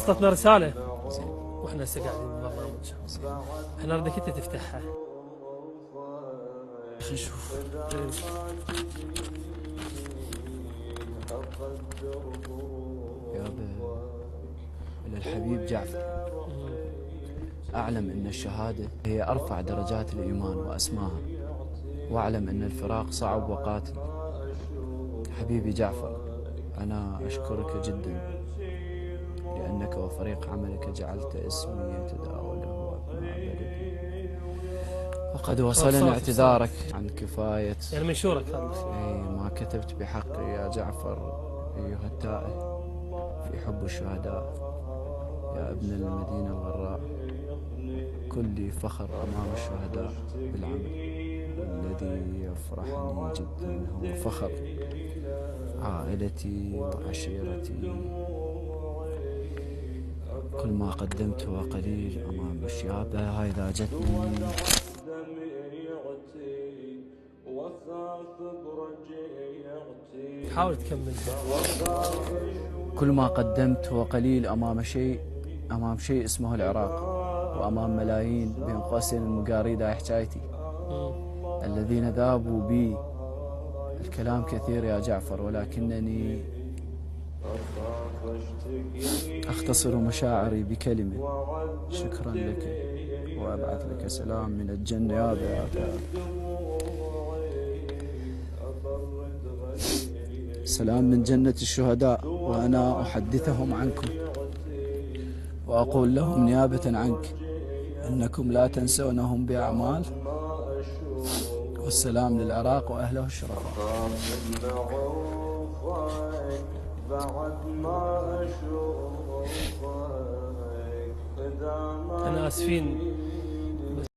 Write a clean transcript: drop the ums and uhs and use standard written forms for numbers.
وصلتنا رسالة زين. واحنا هسه قاعدين بالبرنامج. احنا نريدك انت تفتحها. خلينا نشوف. يابا إلى الحبيب جعفر، أعلم أن الشهادة هي أرفع درجات الإيمان وأسماها، وأعلم أن الفراق صعب وقاتل. حبيبي جعفر، أنا أشكرك جدا لأنك وفريق عملك جعلت اسمي يتداوله أبناء بلدي، وقد وصلني اعتذارك عن كفاية يعني منشورك هذا. ما كتبت بحقي يا جعفر أيها التائه في حب الشهداء. يا ابن المدينة الغراء، كلي فخر أمام الشهداء بالعمل، والذي يفرحني جدا هو فخر عائلتي وعشيرتي. كل ما قدمته قليل أمام الشهداء. هاي إذا جتني حاول تكمل. كل ما قدمته قليل أمام شيء اسمه العراق، وأمام ملايين بين قوسين المقاريد. هاي حكايتي. الذين ذابوا بي. الكلام كثير يا جعفر، ولكنني أختصر مشاعري بكلمة. شكرا لك، وأبعث لك سلام من الجنة. يا سلام من جنة الشهداء، وأنا أحدثهم عنكم وأقول لهم نيابة عنك أنكم لا تنسونهم بأعمال. والسلام للعراق وأهله الشرفاء. احنا اسفين